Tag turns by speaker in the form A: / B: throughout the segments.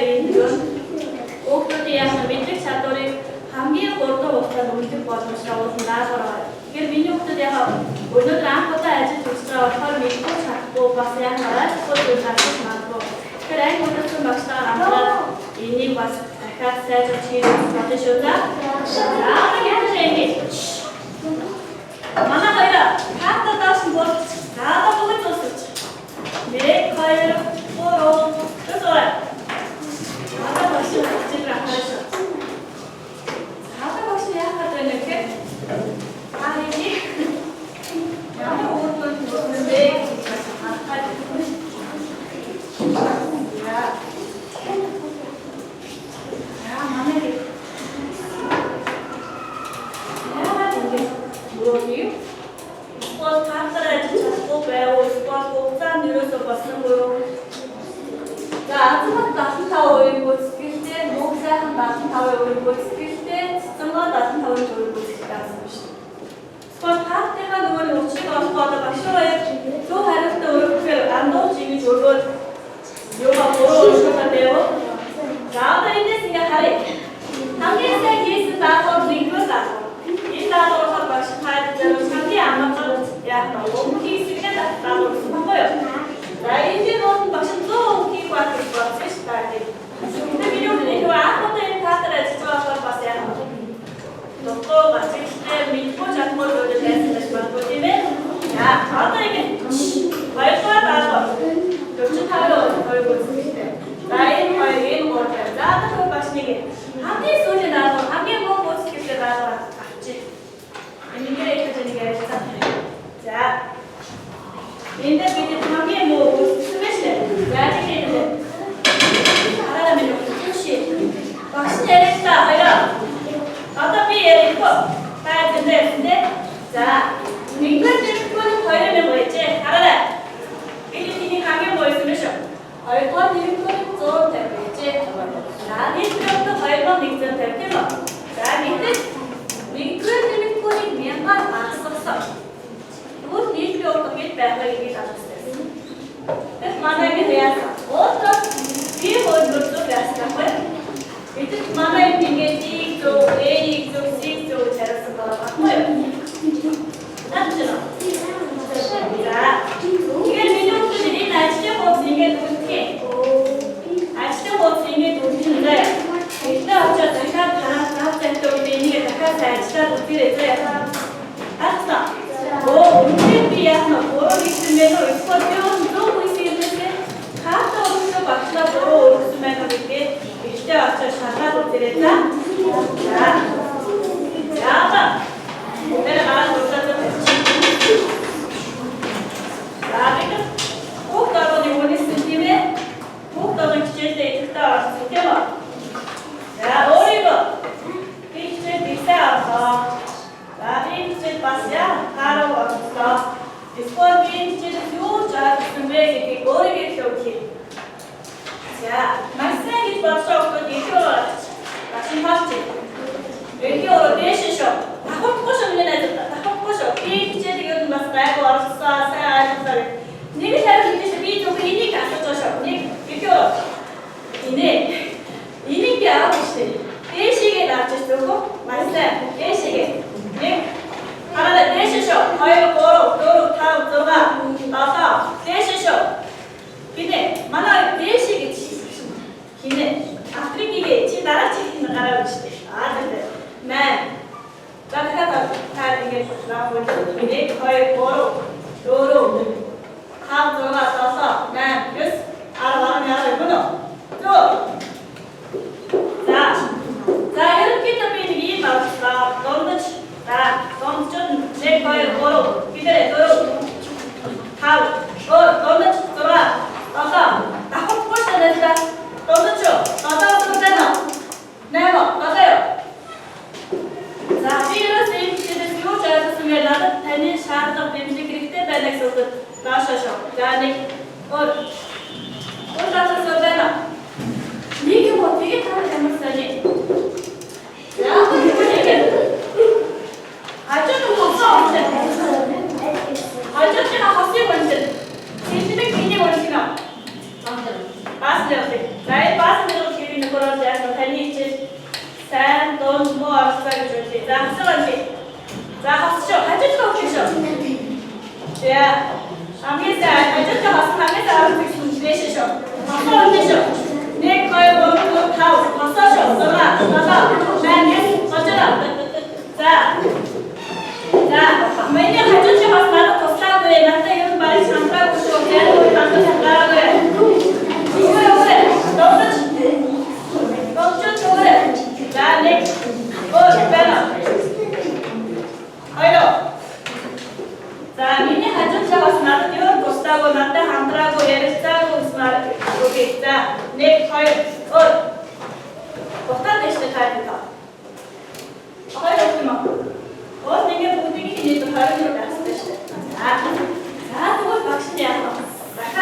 A: энэ юм. Хүүхдүүдийн яасан мэдлэг чадварыг хамгийн хурдан хугацаанд үлдэх боломжтой уулын даалгавар. Тэгэхээр миний хүүхдүүд яг өнөөдөр анх удаа ажил хийж байгаа болохоор мэдгүй чадахгүй бас яг харахгүй зүйлсийг магадгүй. Тэгэхээр анги өнөөдөр багштайгаар хамтраад энийг бас дахиад сайжруулж хийх болно шүү дээ. Яагаад ингэж манай хоёроо хатаа даасан бол заавал бүгд тусч. 1 2 3 төсөө. Хатаа багш чинь рахаш. Хатаа багш яагаад вэ гэхээр 아니지? 야마 오늘 무슨데? 야, 마음에 뭐지? 스쿼트 하트를 잡고 배워 스쿼트 꼭짠 누려서 벗는 거요. 자, 아침부터 낮은 타워 올리고 스킬 때 목살 낮은 타워 올리고 스킬 때 지정과 낮은 타워 올리고 스킬 Squat 때가 누구를 놓치고 squat 박쇼에 또 하는 때 오르크 안 놓치기 좋은 요가 보러 오는 것 같아요. 나도 이제 생각하래. 한개씩 기스 나서 링크 나서 이 나서서 박시 파야 되는 상태 안 맞고 야 너무 기스가 나서 무슨 거요? 나 이제 너무 박시 또 기고 왔을 것 같아. 근데 비료는 이거 아무것도 다들 지쳐서 봤어요. 너도 마치 때 믿고 잡고 너를 대신해서 받고 때문에 야 저도 이게 말과 나서 요즘 하루 걸고 있을 때 나의 거에게 뭐를 나도 마시게 한개 소리 나서 한개 먹고 싶을 때 나서 같이 있는 게 해주는 게 있잖아요. 자 근데 이제 한개 뭐 스매시네 야지게 있는데 하라면 이렇게 혹시 박신 내렸다 뭐야 어차피 얘를 입고 가야 된대. 자, 링크를 입고는 거리면 뭐 있지? 알아라. 이리 가게 뭐 있으면 쇼. 얼건 링크를 좀 되고 있지? 자, 링크도 얼건 링크는 될게로. 자, 링크를 입고는 미안한 안 썼어. 그 링크 어떻게 빼고 이게 다 썼어. 그래서 만약에 대해서 어떤 비호를 좀 배웠다고요? 이제 만화의 빙계지 쪽, A 쪽, C 쪽 잘했을 거 같고요. 맞죠? 자, 이게 민족들이 날씨적 법칙에 도움이 날씨적 법칙에 도움인데 일단 어쩌다 내가 다른 쪽에 있는 게 다 날씨가 도움이 되죠. 알았어? 뭐 움직이야 보러 있으면서 스쿼트는 좀 있으면서 가서 또 박수가 보러 오르면 이렇게 자, 샤라도 드렸다. 자, 자, 내가 말한 것처럼 자, 이거 꼭 가보니 오늘 쓴 팀에 꼭 가보니 주제 때 있다 와서 쓰게봐. 자, 오리고 이 주제 비싸서 자, 이 주제 빠스야 가로 왔어. 이 스쿼트 이 주제를 쭉 잡으면 이렇게 오리게 좋게. 자, 말씀이 벌써부터 이쪽으로 다시 봤지? 여기로 내시쇼. 다 헛고쇼 눈에졌다. 다 헛고쇼. 이 주제를 이거 누가 쓰라고 알았어. 알았어. 니가 잘 듣듯이 이쪽으로 이니까 써줘쇼. 이쪽으로. 이니까 알아보시지. 내시게 놔주시고 말씀. 내시게. 하나는 내시쇼. 거기로 걸어. 도로 타고 들어가. 나서 내시쇼. 근데 만약 내시게 기네 아프리기게 지 나라 지키는 나라로 시대 아 근데 네 나가다 다른 게 나오고 기네 거의 걸어 도로 다음 들어가서 네 그래서 알아봐면 알아보노 자 이렇게 되면 이 맞다 너무 자 너무 좀내 거의 걸어 기다려 도로 다음 너무 들어와 나서 나 헛것이 된다 너도죠? 나다고 그러잖아. 내가 맞아요. 자, 이런 세임시를 쓰고 잘했으면 나도 다닌 샤르다 뱀지 그릴 때 배넥서도 나셔셔. 자니 나서 써잖아. 이게 뭐 되게 다른 잘못사니? 야, 이거 얘기해. 아저도 없어. 아저씨가 같이 원신. 제시백 비니 원신아. 맞아요. 나의 빠스는 방에서 알아듣기 내시죠. 박수 내시죠. 내 거에 먹는 다 박수죠. 너가 나는 어쩌라. 자, 매년 가족이 와서 나도 더 싸고 해. 나한테 이런 말이 장가고 싶어. 걔는 나도 장가라고 해. 이거요 그래. 너도 그래. 자, 내 빼라. 어이로. 자, 민이 가족이 와서 나도 이런 더 싸고 나한테 한다고 얘를 싸고 말 여기 자, 내 거에 어디다 대시대 가야겠다. 어이로 마. 내게 보드기 이제 다른 걸 말씀드시네. 자, 그걸 박신이야. 잠깐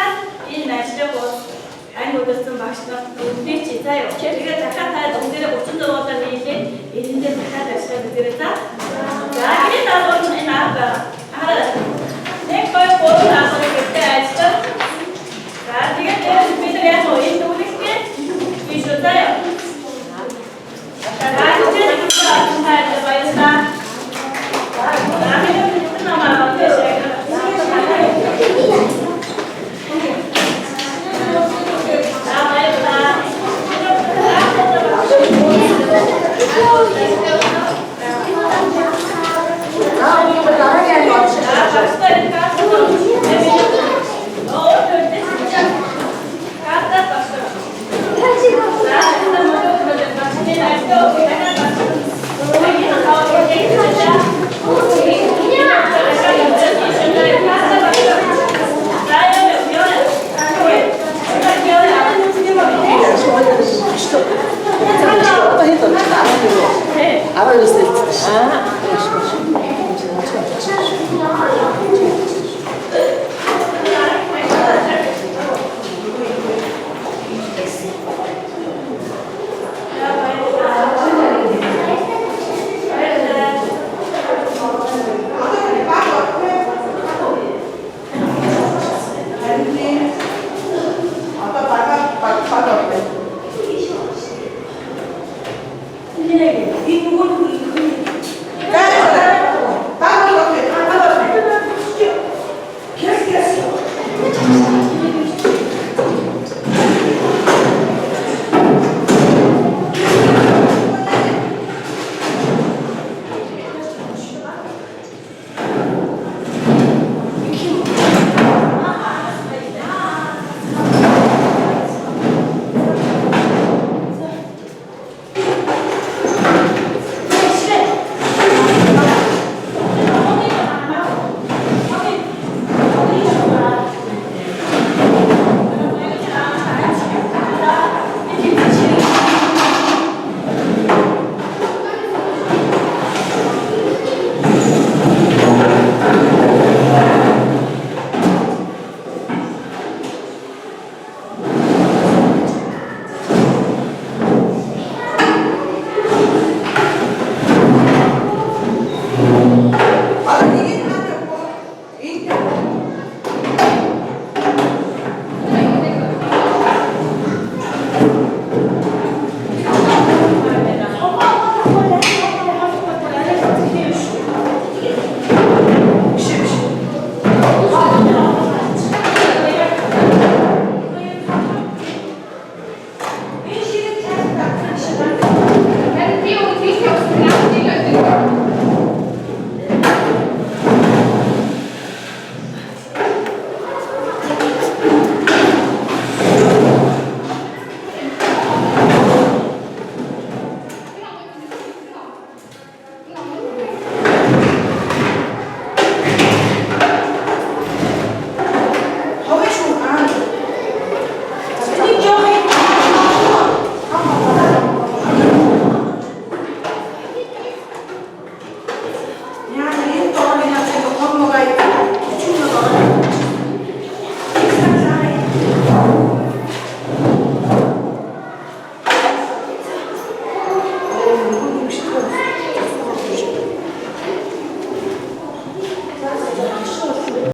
A: 이 날씨라고 아니 못했으면 박신아 우리 진짜요. 제가 잠깐 다 동생을 못 준다고 이제 이제 잠깐 날씨가 그랬다. 자, 이게 다 너는 나가. 알아. 내 거에 보러 나서 그때 알죠? 자, 네가 내가 준비돼서 이 우리께 이 좋다요. 자, 이제